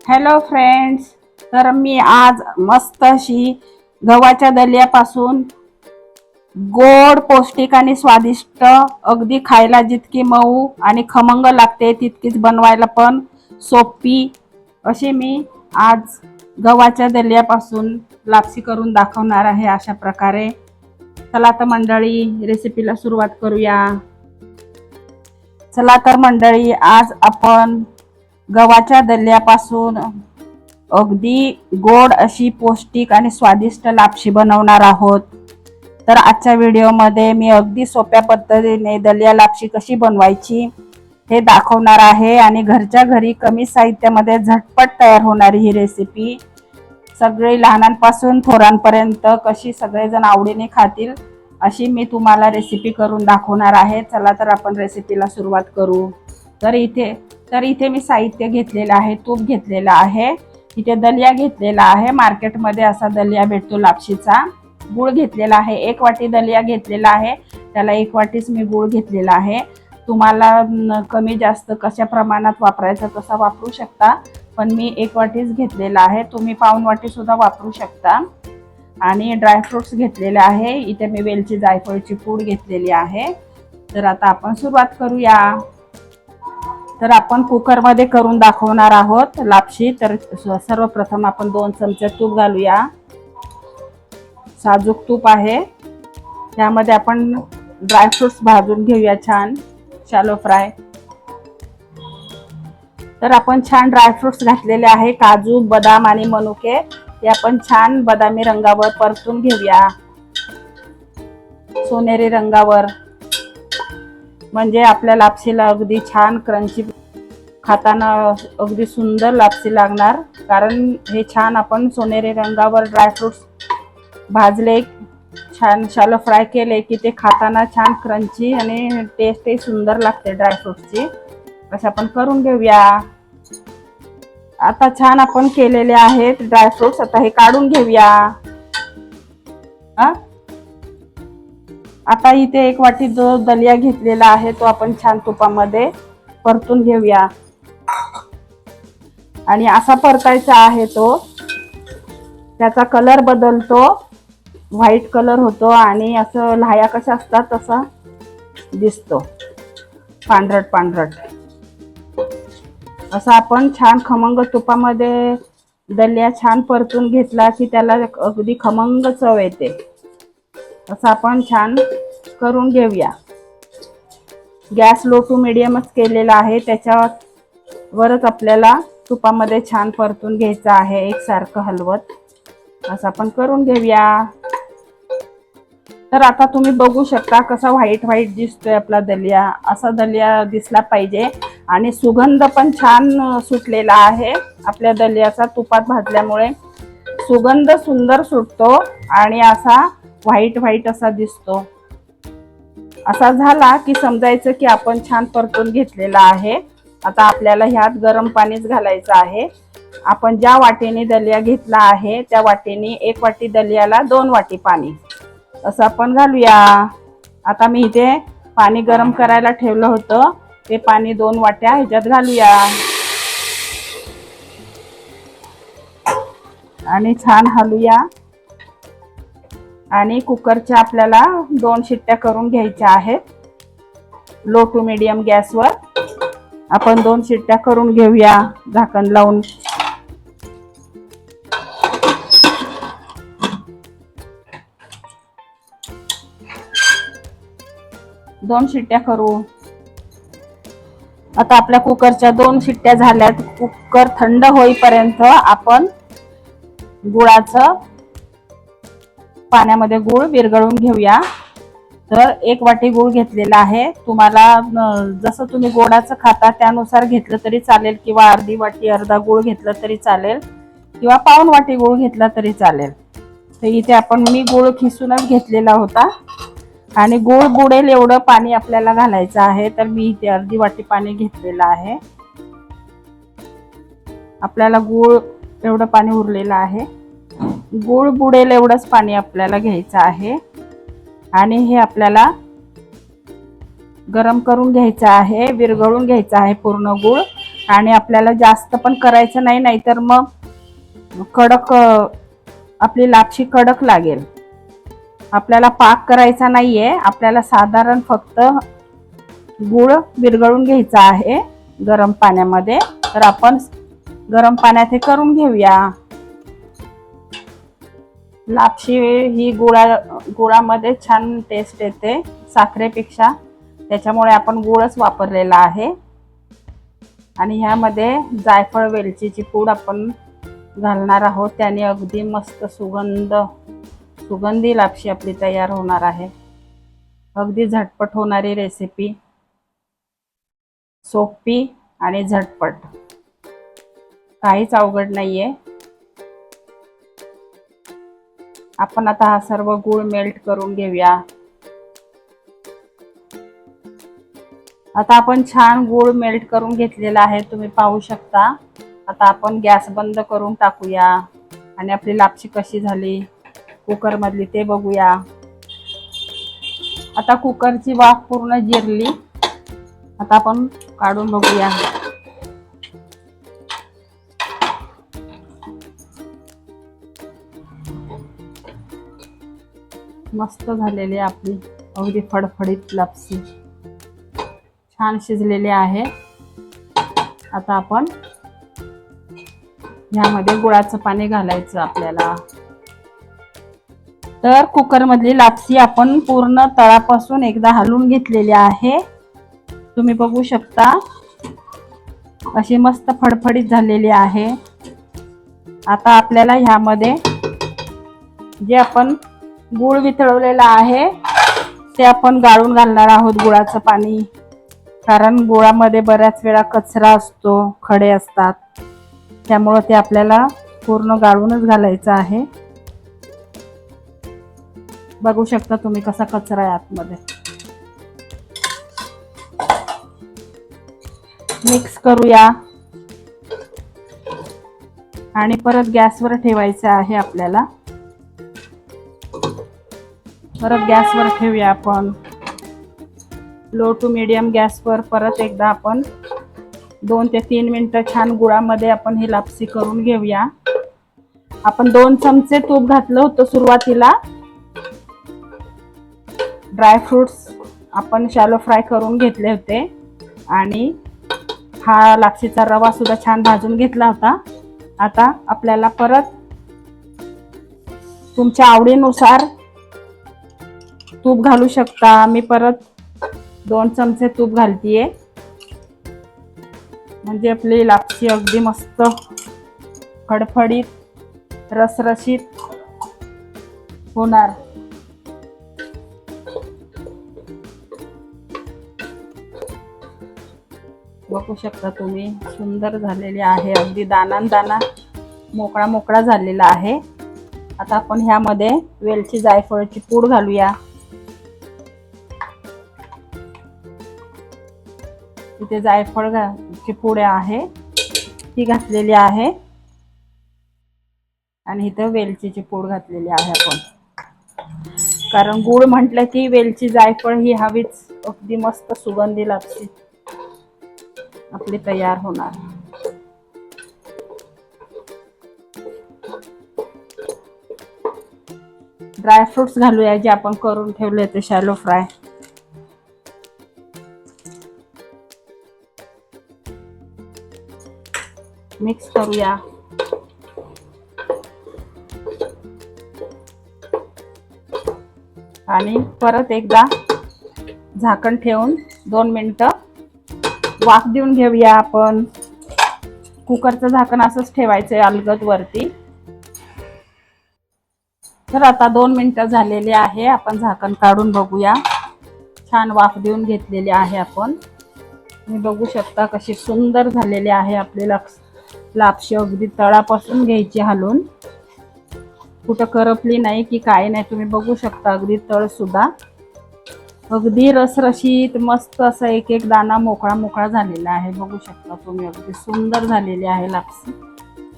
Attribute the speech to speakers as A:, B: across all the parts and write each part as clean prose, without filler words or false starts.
A: Hello friends, तर मी आज मस्त अशी गव्हाच्या दलियापासून गोड, पौष्टिक आणि स्वादिष्ट, अगदी खायला जितकी मऊ आणि खमंग लागते तितकीच बनवायला पण सोपी अशी मी आज गव्हाच्या दलियापासून लापसी करून दाखवणार आहे अशा प्रकारे। चला तर मंडळी, रेसिपीला सुरुवात करूया। चला तर मंडळी, आज आपण गव्हाच्या दलियापासून अगदी गोड अशी पौष्टिक आणि स्वादिष्ट लापशी बनवणार आहोत। तर आजच्या व्हिडिओमध्ये मी अगदी सोप्या पद्धतीने दलिया लापशी कशी बनवायची हे दाखवणार आहे आणि घरच्या घरी कमी साहित्यामध्ये झटपट तयार होणारी ही रेसिपी सगळे लहानांपासून थोरांपर्यंत कशी सगळेजण आवडीने खातील अशी मी तुम्हाला रेसिपी करून दाखवणार आहे। चला तर आपण रेसिपीला सुरुवात करू। तर इथे मी साहित्य घेतलेलं आहे, तूप घेतलेलं आहे, इथे दलिया घेतलेला आहे, मार्केटमध्ये असा दलिया भेटतो लापशीचा। गूळ घेतलेला आहे, 1 वाटी दलिया घेतलेला आहे, त्याला 1 वाटीच मी गूळ घेतलेला आहे। तुम्हाला कमी जास्त कशा प्रमाणात वापरायचं तसा वापरू शकता, पण मी 1 वाटीच घेतलेला आहे, तुम्ही पाऊण वाटी सुद्धा वापरू शकता। आणि ड्रायफ्रुट्स घेतलेले आहे, इथे मी वेलची जायफळची पूड घेतलेली आहे। तर आता आपण सुरुवात करूया। तर आपण कुकरमध्ये करून दाखवणार आहोत लापशी। तर सर्वप्रथम आपण 2 चमचे तूप घालूया, साजूक तूप आहे। त्यामध्ये आपण ड्रायफ्रुट्स भाजून घेऊया छान शॅलो फ्राय। तर आपण छान ड्रायफ्रुट्स घातलेले आहे, काजू, बदाम आणि मनुके, ते आपण छान बदामी रंगावर परतून घेऊया, सोनेरी रंगावर, म्हणजे आपल्या लापशीला अगदी छान क्रंची, खाताना अगदी सुंदर लापसी लागणार। कारण हे छान आपण सोनेरी रंगावर ड्रायफ्रुट्स भाजले, छान शॅलो फ्राय केले की ते खाताना छान क्रंची आणि टेस्टही सुंदर लागते ड्रायफ्रुट्सची। असं आपण करून घेऊया। आता छान आपण केलेले आहेत ड्रायफ्रुट्स, आता हे काढून घेऊया। आता इथे 1 वाटी जो दलिया घेतलेला आहे तो आपण छान तुपामध्ये परतून घेऊया आणि असा परतायचा आहे तो, त्याचा कलर बदलतो, व्हाईट कलर होतो आणि असं लाह्या कशा असतात तसा दिसतो, पांढरट पांढरट। असं आपण छान खमंग तुपामध्ये दलिया छान परतून घेतला की त्याला अगदी खमंग चव येते। असं आपण छान करून घेऊया। गॅस लो टू मीडियमच केलेला आहे, त्याच्यावरच आपल्याला तुपामध्ये छान परतून घ्यायचं आहे, एकसारखं हलवत। असं आपण करून घेऊया। तर आता तुम्ही बघू शकता कसा व्हाईट व्हाईट दिसतोय आपला दलिया, असा दलिया दिसला पाहिजे आणि सुगंध पण छान सुटलेला आहे आपल्या दलियाचा, तुपात भाजल्यामुळे सुगंध सुंदर सुटतो आणि असा व्हाईट व्हाईट असा दिसतो। असा झाला की समजायचं की आपण छान परतून घेतलेला आहे। आता आपल्याला ह्यात गरम पाणीच घालायचं आहे। आपण ज्या वाटीने दलिया घेतला आहे त्या वाटीने 1 वाटी दलियाला 2 वाटी पाणी असं आपण घालूया। आता मी इथे पाणी गरम करायला ठेवलं होतं, ते पाणी 2 वाट्या ह्याच्यात घालूया आणि छान हलूया। आणि कुकरच्या आपल्याला 2 शिट्ट्या करून घ्यायच्या आहेत, लो टू मीडियम गॅसवर आपण 2 शिट्ट्या करून घेऊया झाकण लावून। दोन शिट्ट्या करू। आता आपल्या कुकरच्या 2 शिट्ट्या झाल्यात, कुकर थंड होईपर्यंत आपण गुळाचं पाण्यामध्ये गूळ विरघळून घेऊया। तर 1 वाटी गूळ घेतलेला आहे, तुम्हाला जसं तुम्ही गोडाचं खाता त्यानुसार घेतलं तरी चालेल, किंवा अर्धी वाटी अर्धा गूळ घेतलं तरी चालेल, किंवा पाऊण वाटी गूळ घेतला तरी चालेल। तर इथे मी गूळ खिसूनच घेतलेला होता आणि गूळ बुडेल एवढं पाणी आपल्याला घालायचं आहे। तर मी इथे अर्धी वाटी पाणी घेतलेलं आहे, आपल्याला गूळ एवढं पाणी उरलेलं आहे, गूळ बुडेल एवढंच पाणी आपल्याला घ्यायचं आहे आणि हे आपल्याला गरम करून घ्यायचं आहे, विरघळून घ्यायचं आहे पूर्ण गूळ। आणि आपल्याला जास्त पण करायचं नाही, नाहीतर मग कडक आपली लापशी कडक लागेल. आपल्याला पाक करायचा नाहीये, आपल्याला साधारण फक्त गूळ विरघळून घ्यायचा आहे गरम पाण्यामध्ये. तर आपण गरम पाण्यात हे करून घेऊया. लापशी ही गुळामध्ये छान टेस्ट येते साखरेपेक्षा, त्याच्यामुळे आपण गुळच वापरलेला आहे. आणि ह्यामध्ये जायफळ वेलचीची पूड आपण घालणार आहोत, त्याने अगदी मस्त सुगंधी लापशी आपली तयार होणार आहे. अगदी झटपट होणारी रेसिपी, सोपी आणि झटपट, काहीच अवघड नाहीये. आपण आता हा सर्व गूळ मेल्ट करून घेऊया. आता आपण छान गूळ मेल्ट करून घेतलेला आहे, तुम्ही पाहू शकता. आता आपण गॅस बंद करून टाकूया आणि आपली लापशी कशी झाली कुकर मधली ते बघूया. आता कुकरची वाफ पूर्ण जिरली. आता आपण काढून बघूया. मस्त झालेली आपली अगदी फडफडीत लापशी, छान शिजलेली आहे. आता आपण ह्यामध्ये गुळाचं पाणी घालायचं आपल्याला. तर कुकर मधली लापशी आपण पूर्ण तळापासून एकदा हलवून घेतलेली आहे, तुम्ही बघू शकता. अशी मस्त फडफडीत झालेली आहे. आता आपल्याला ह्यामध्ये जे आपण गूळ वितळवलेला आहे ते आपण गाळून घालणार आहोत, गुळाचं पाणी. कारण गुळामध्ये बऱ्याच वेळा कचरा असतो, खडे असतात, त्यामुळे ते आपल्याला पूर्ण गाळूनच घालायचं आहे. बघू शकता तुम्ही कसा कचरा आहे आतमध्ये. मिक्स करूया आणि परत गॅसवर ठेवायचं आहे आपल्याला. परत गॅसवर ठेवूया आपण, लो टू मीडियम गॅसवर. परत एकदा आपण 2 ते 3 मिनिटं छान गुळामध्ये आपण ही लापशी करून घेऊया. आपण 2 चमचे तूप घातलं होतं सुरुवातीला. ड्रायफ्रुट्स आपण शॅलो फ्राय करून घेतले होते आणि हा लापशीचा रवा सुद्धा छान भाजून घेतला होता. आता आपल्याला परत तुमच्या आवडीनुसार तूप घालू शकता. मी परत 2 चमचे तूप घालतीये, म्हणजे आपली लापशी अगदी मस्त फडफडीत रसरशीत होणार. बघू शकता तुम्ही, सुंदर झालेली आहे. अगदी दाना मोकळा मोकळा झालेला आहे. आता आपण ह्यामध्ये वेलची जायफळची पूड घालूया. इथे जायफळची पूड आहे ती घातलेली आहे आणि इथे वेलचीची पूड घातलेली आहे आपण. कारण गूळ म्हटलं की वेलची जायफळ ही हवीच. अगदी मस्त सुगंधी लापशी आपली तयार होणार. ड्रायफ्रुट्स घालूया जे आपण करून ठेवले ते शॅलो फ्राय. मिक्स करूया. आणि परत एकदा झाकण ठेवून 2 मिनिटं वाफ देऊन घेऊया आपण. कुकरचं झाकण असंच ठेवायचंय अलगद वरती. तर आता 2 मिनिटं झालेली आहे. आपण झाकण काढून बघूया. छान वाफ देऊन घेतलेली आहे आपण. तुम्ही बघू शकता कशी सुंदर झालेली आहे आपली लापशी. अगदी तळापासून घ्यायची हलवून, कुठं करपली नाही की काय नाही. तुम्ही बघू शकता अगदी तळ सुद्धा अगदी रसरशीत मस्त असा एक एक दाना मोकळा मोकळा झालेला आहे. बघू शकता तुम्ही, अगदी सुंदर झालेली आहे लापशी.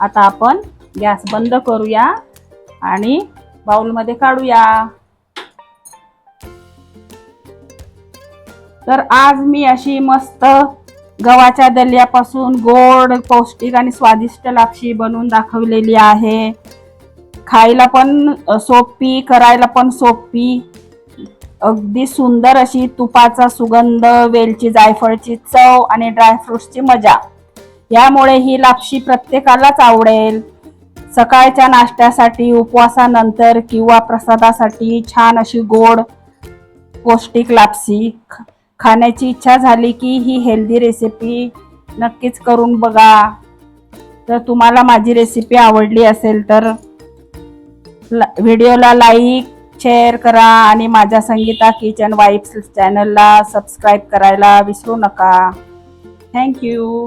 A: आता आपण गॅस बंद करूया आणि बाउलमध्ये काढूया. तर आज मी अशी मस्त गव्हाच्या दल्यापासून गोड, पौष्टिक आणि स्वादिष्ट लापशी बनवून दाखवलेली आहे. खायला पण सोपी, करायला पण सोपी, अगदी सुंदर अशी तुपाचा सुगंध, वेलची जायफळची चव आणि ड्रायफ्रुट्सची मजा. यामुळे ही लापशी प्रत्येकालाच आवडेल. सकाळच्या नाश्त्यासाठी, उपवासानंतर किंवा प्रसादासाठी छान अशी गोड पौष्टिक लापशी खाण्याची इच्छा झाली की ही हेल्दी रेसिपी नक्कीच करून बघा. तर तुम्हाला माझी रेसिपी आवडली असेल तर व्हिडिओला लाईक, शेअर करा आणि माझ्या संगीता किचन वाईब्स चॅनलला सबस्क्राईब करायला विसरू नका. थँक्यू.